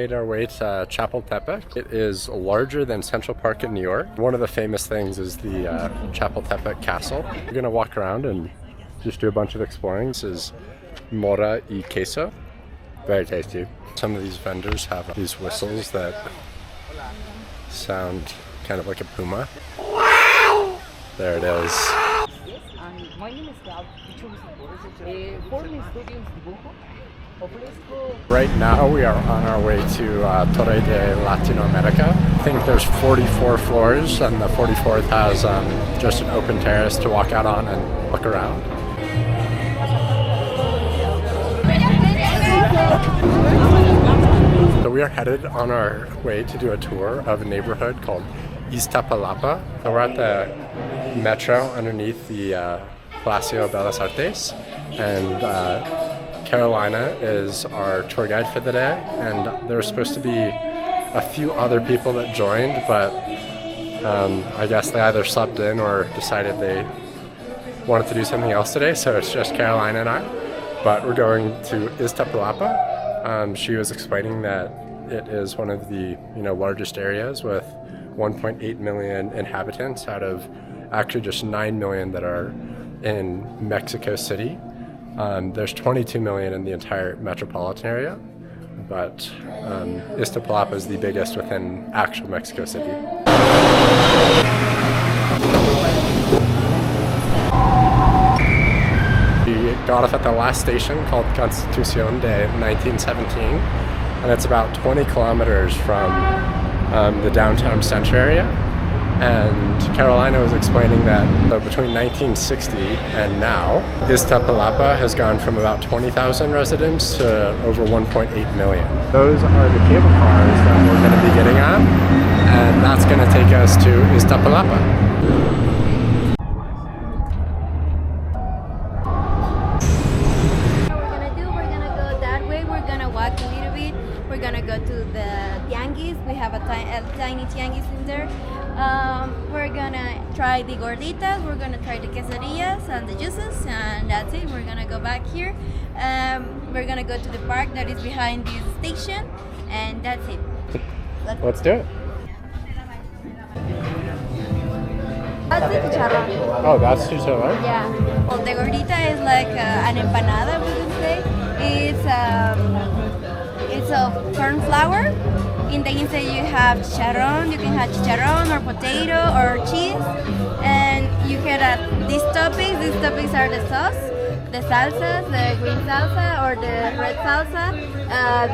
made our way to Chapultepec. It is larger than Central Park in New York. One of the famous things is the Chapultepec Castle. We're gonna walk around and just do a bunch of exploring. This is mora y queso. Very tasty. Some of these vendors have these whistles that sound kind of like a puma. There it is. My name is Right now we are on our way to Torre de Latinoamerica. I think there's 44 floors and the 44th has just an open terrace to walk out on and look around. So we are headed on our way to do a tour of a neighborhood called Iztapalapa. So we're at the metro underneath the Palacio Bellas Artes, and Carolina is our tour guide for the day, and there were supposed to be a few other people that joined, but I guess they either slept in or decided they wanted to do something else today, so it's just Carolina and I. But we're going to Iztapalapa. She was explaining that it is one of the largest areas with 1.8 million inhabitants out of actually just 9 million that are in Mexico City. There's 22 million in the entire metropolitan area, but Iztapalapa is the biggest within actual Mexico City. We got off at the last station called Constitucion de 1917, and it's about 20 kilometers from the downtown center area. And Carolina was explaining that between 1960 and now, Iztapalapa has gone from about 20,000 residents to over 1.8 million. Those are the cable cars that we're going to be getting on, and that's going to take us to Iztapalapa. We're gonna go to the tianguis. We have a tiny tianguis in there. We're gonna try the gorditas, we're gonna try the quesadillas and the juices, and that's it. We're gonna go back here. We're gonna go to the park that is behind this station, and that's it. Let's do it. That's the chicharrón. Oh, that's chicharrón? Yeah. Well, the gordita is like an empanada, we can say. It's of corn flour. In the inside you have chicharrón. You can have chicharrón or potato or cheese. And you can add these toppings. These toppings are the sauce, the salsas, the green salsa or the red salsa.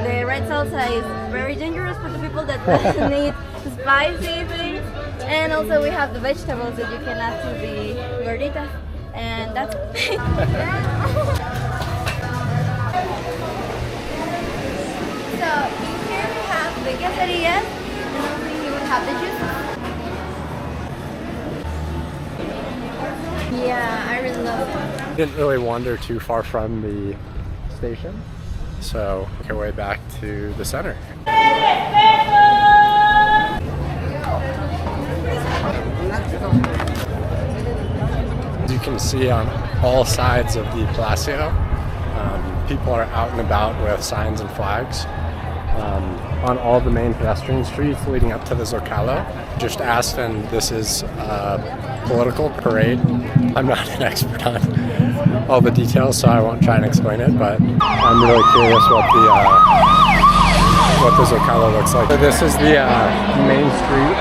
The red salsa is very dangerous for the people that doesn't eat spicy things. And also we have the vegetables that you can add to the gorditas. And that's So in here we have the quesadillas, and over here we have the juices. Yeah, I really love it. Didn't really wander too far from the station, so make our way back to the center. As you can see on all sides of the Palacio, people are out and about with signs and flags. On all the main pedestrian streets leading up to the Zocalo. Just asked, and this is a political parade. I'm not an expert on all the details, so I won't try and explain it, but I'm really curious what the Zocalo looks like. So this is the main street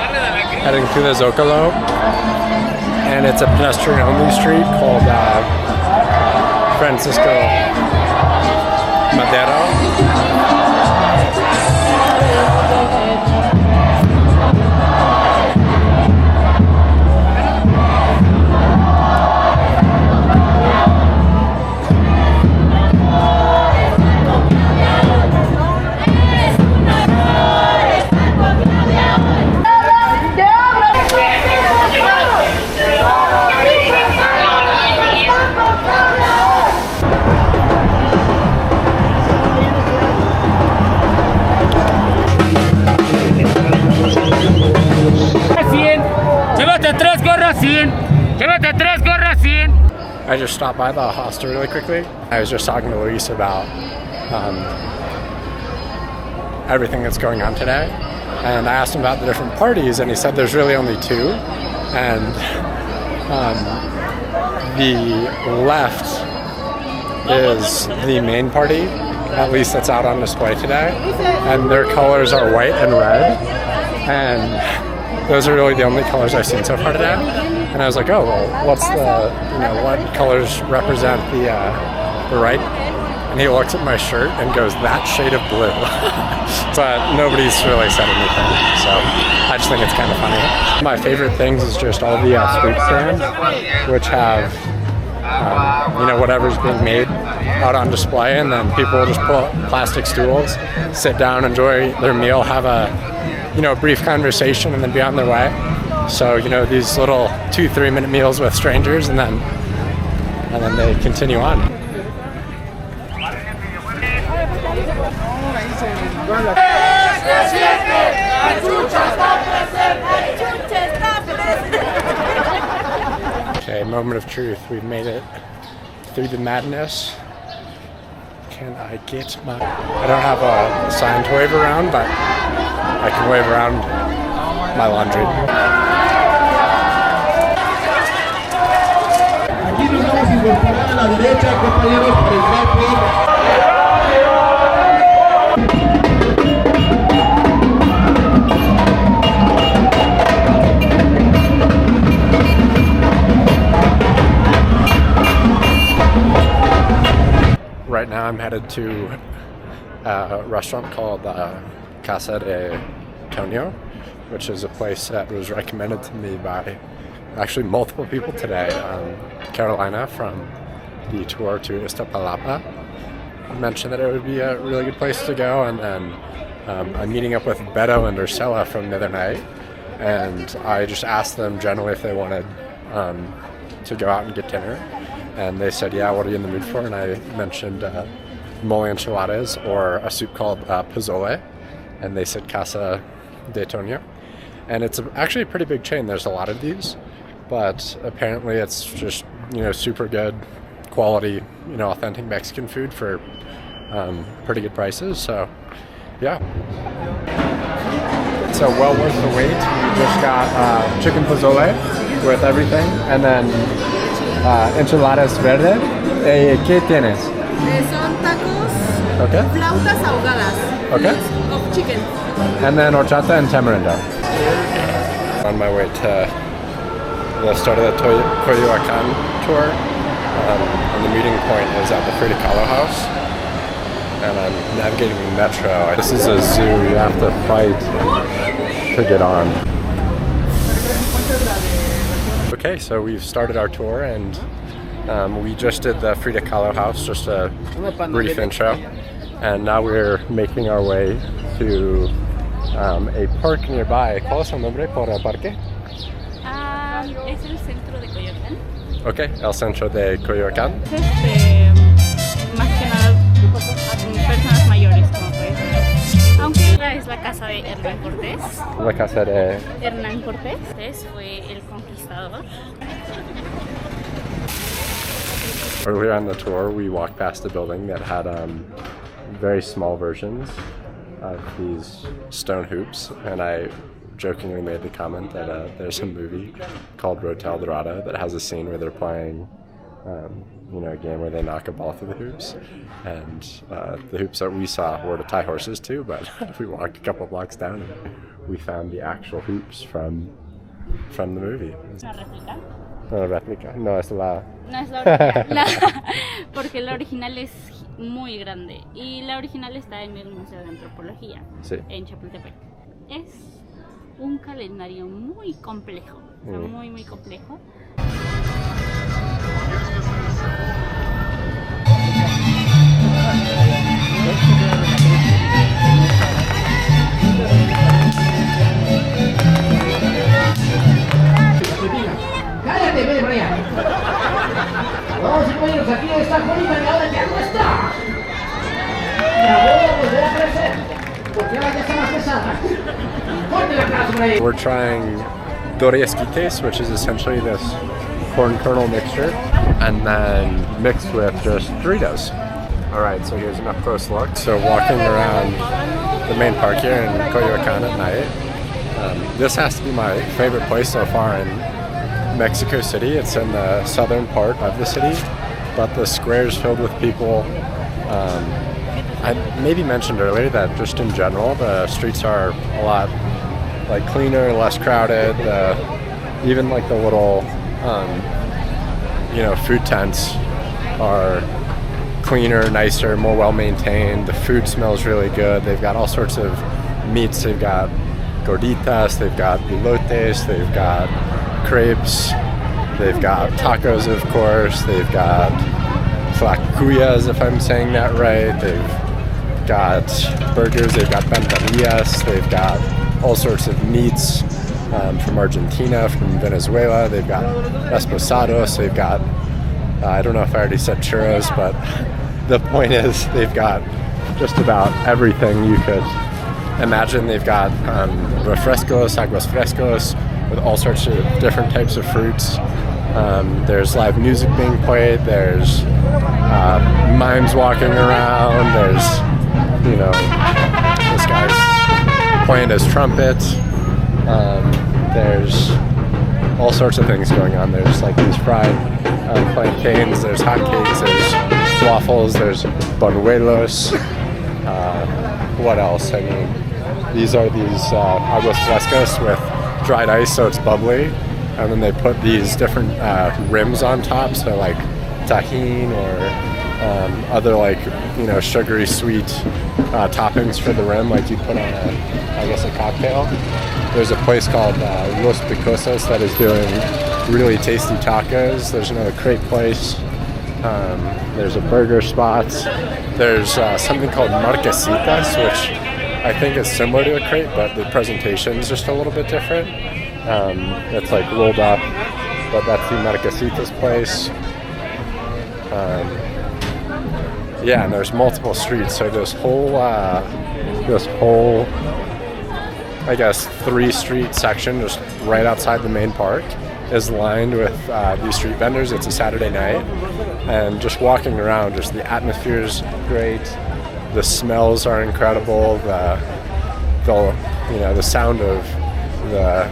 heading to the Zocalo, and it's a pedestrian-only street called Francisco Madero. I just stopped by the hostel really quickly. I was just talking to Luis about everything that's going on today. And I asked him about the different parties, and he said there's really only two. And the left is the main party, at least that's out on display today. And their colors are white and red. And those are really the only colors I've seen so far today. And I was like, oh, well, what's the, what colors represent the right? And he looks at my shirt and goes, that shade of blue. But nobody's really said anything, so I just think it's kind of funny. My favorite things is just all the street stands, which have, whatever's being made out on display, and then people just pull up plastic stools, sit down, enjoy their meal, have a brief conversation, and then be on their way. So, these little 2-3 minute meals with strangers, and then they continue on. Okay, moment of truth. We've made it through the madness. Can I get my... I don't have a sign to wave around, but I can wave around my laundry. Aquí nos vamos a incorporar a la derecha, compañeros, por el campo. Right now I'm headed to a restaurant called Casa de Tonio, which is a place that was recommended to me by actually multiple people today. Carolina from the tour to Iztapalapa mentioned that it would be a really good place to go, and then I'm meeting up with Beto and Ursula from the other night, and I just asked them generally if they wanted to go out and get dinner. And they said, yeah, what are you in the mood for? And I mentioned mole enchiladas or a soup called pozole. And they said Casa de Tonio. And it's actually a pretty big chain. There's a lot of these. But apparently it's just, super good quality, authentic Mexican food for pretty good prices. So, yeah. It's well worth the wait. We just got chicken pozole with everything. And then... enchiladas verde. ¿Qué tienes? Son tacos, Okay. flautas ahogadas, Okay. of chicken. And then horchata and tamarindo. On my way to the start of the Coyoacan tour, and the meeting point is at the Frida Kahlo house. And I'm navigating the metro. This is a zoo. You have to fight to get on. Okay, so we've started our tour, and we just did the Frida Kahlo house, just a brief intro, and now we're making our way to a park nearby. ¿Cuál es el nombre por el parque? Es el centro de Coyoacan. Okay, el centro de Coyoacan. Más que nada personas mayores, como puedes ver. Aunque es la casa de Hernán Cortés. La casa de... Hernán Cortés fue el conquistador. Earlier on the tour, we walked past a building that had very small versions of these stone hoops, and I jokingly made the comment that there's a movie called Rotel Dorada that has a scene where they're playing a game where they knock a ball through the hoops, and the hoops that we saw were to tie horses to, but we walked a couple blocks down and we found the actual hoops from the movie. ¿Una réplica? No, la réplica. No, es la... No es la original, porque la original es muy grande y la original está en el Museo de Antropología, sí, en Chapultepec. Es un calendario muy complejo, o sea, muy muy complejo. ¡Cállate, ven, Brian! Vamos, compañeros, aquí está Juanita, y ahora ya no está. La voy a volver a crecer, porque ahora ya está más pesada. ¡Fuerte el aplauso, Brian! We're trying esquites, which is essentially this corn kernel mixture, and then mixed with just Doritos. All right, so here's an up close look. So walking around the main park here in Coyoacan at night. This has to be my favorite place so far in Mexico City. It's in the southern part of the city, but the square is filled with people. I maybe mentioned earlier that just in general, the streets are a lot like cleaner, less crowded. Even like the little, food tents are cleaner, nicer, more well-maintained. The food smells really good. They've got all sorts of meats. They've got gorditas, they've got elotes, they've got crepes, they've got tacos, of course, they've got flacuyas, if I'm saying that right, they've got burgers, they've got banderillas, they've got all sorts of meats from Argentina, from Venezuela, they've got esposados, they've got, I don't know if I already said churros, but the point is they've got just about everything you could imagine. They've got refrescos, aguas frescos, with all sorts of different types of fruits. There's live music being played. There's mimes walking around. There's, this guy's playing his trumpet. There's all sorts of things going on. There's like these fried plantains. There's hotcakes. There's waffles. There's buñuelos. What else? I mean, these are these aguas frescas with dried ice, so it's bubbly, and then they put these different rims on top, so like tahini or other like sugary sweet toppings for the rim, like you put on a cocktail. There's a place called Los Picosas that is doing really tasty tacos. There's another crepe place. There's a burger spot. There's something called marquesitas, which I think is similar to a crepe, but the presentation is just a little bit different. It's like rolled up, but that's the marquesitas place. And there's multiple streets. So this whole, I guess, 3-street section just right outside the main park is lined with these street vendors. It's a Saturday night, and just walking around, just the atmosphere is great. The smells are incredible. The sound of the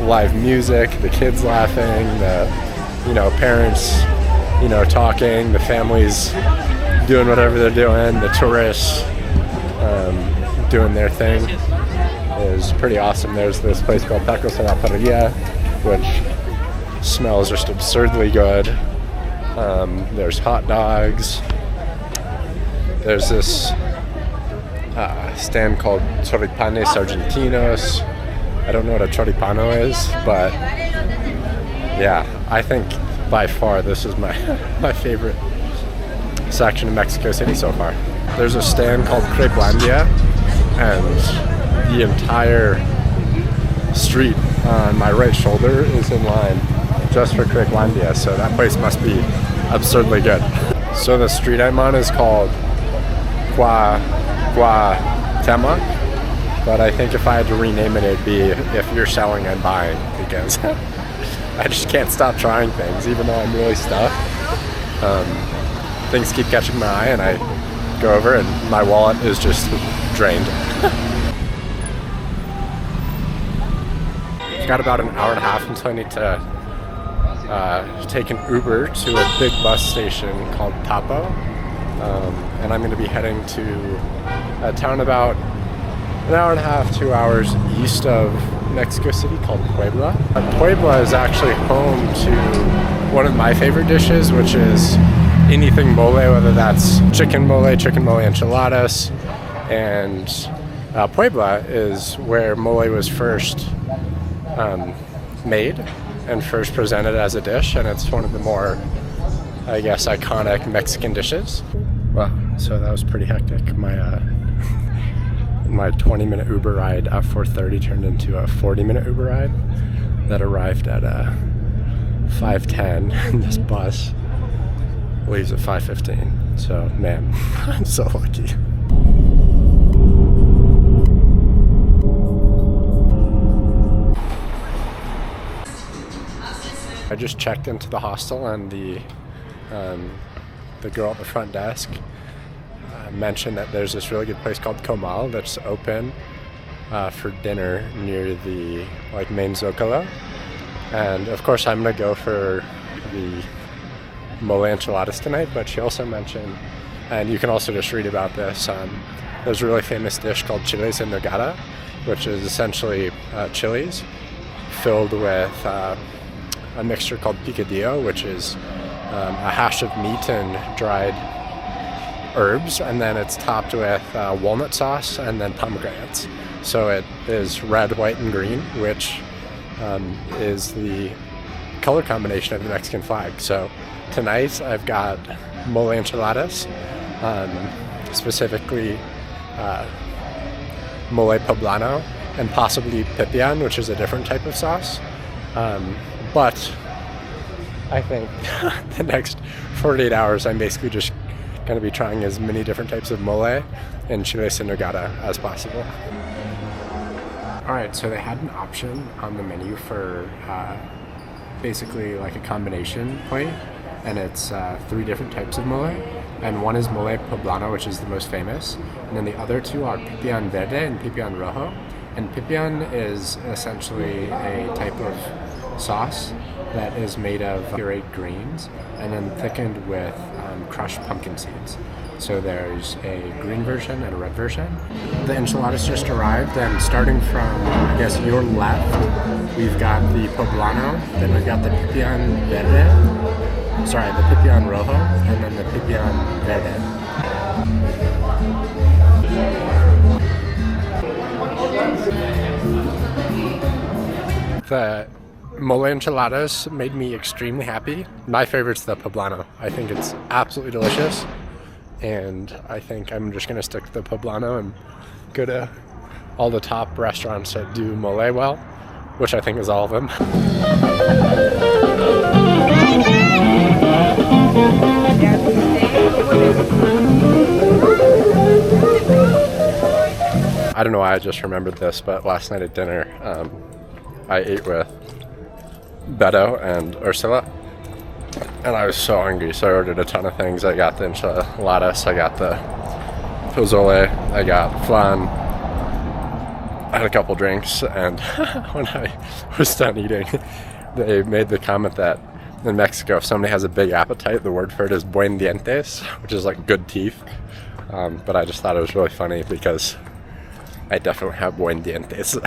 live music, the kids laughing, the parents talking, the families doing whatever they're doing, the tourists doing their thing is pretty awesome. There's this place called Tacos a la Parrilla, which smells just absurdly good. There's hot dogs. There's this stand called choripanes argentinos. I don't know what a choripano is, but yeah, I think by far this is my favorite section of Mexico City so far. There's a stand called Crepelandia, and the entire street on my right shoulder is in line just for Crepelandia, so that place must be absurdly good. So the street I'm on is called Tema, but I think if I had to rename it, it'd be If You're Selling, I'm Buying, because I just can't stop trying things, even though I'm really stuffed. Things keep catching my eye, and I go over and my wallet is just drained. I've got about an hour and a half until I need to take an Uber to a big bus station called Tapo, and I'm going to be heading to a town about an hour and a half, 2 hours east of Mexico City called Puebla. Puebla is actually home to one of my favorite dishes, which is anything mole, whether that's chicken mole enchiladas, and Puebla is where mole was first made and first presented as a dish, and it's one of the more, I guess, iconic Mexican dishes. Wow, so that was pretty hectic. My 20-minute Uber ride at 4:30 turned into a 40-minute Uber ride that arrived at 5:10, and this bus leaves at 5:15. So, man, I'm so lucky. I just checked into the hostel, and the girl at the front desk mention that there's this really good place called Comal that's open for dinner near the main Zocalo. And of course I'm gonna go for the mole enchiladas tonight, but she also mentioned, and you can also just read about this, there's a really famous dish called chiles en nogada, which is essentially chilies filled with a mixture called picadillo, which is a hash of meat and dried herbs, and then it's topped with walnut sauce and then pomegranates. So it is red, white, and green, which is the color combination of the Mexican flag. So tonight I've got mole enchiladas, specifically mole poblano and possibly pipian, which is a different type of sauce. But I think the next 48 hours I'm basically just going to be trying as many different types of mole and chiles en nogada as possible. Alright, so they had an option on the menu for basically like a combination plate, and it's 3 different types of mole, and one is mole poblano, which is the most famous, and then the other 2 are pipian verde and pipian rojo. And pipian is essentially a type of sauce that is made of pureed greens and then thickened with crushed pumpkin seeds. So there's a green version and a red version. The enchiladas just arrived, and starting from, I guess, your left, we've got the poblano, then we've got the pipian verde, sorry, the pipian rojo, and then the pipian verde. The mole enchiladas made me extremely happy. My favorite's the poblano. I think it's absolutely delicious, and I think I'm just gonna stick to the poblano and go to all the top restaurants that do mole well, which I think is all of them. I don't know why I just remembered this, but last night at dinner, I ate with Beto and Ursula, and I was so hungry, so I ordered a ton of things. I got the enchiladas, I got the pozole, I got flan, I had a couple drinks, and when I was done eating, they made the comment that in Mexico, if somebody has a big appetite, the word for it is buen dientes, which is like good teeth. But I just thought it was really funny because I definitely have buen dientes.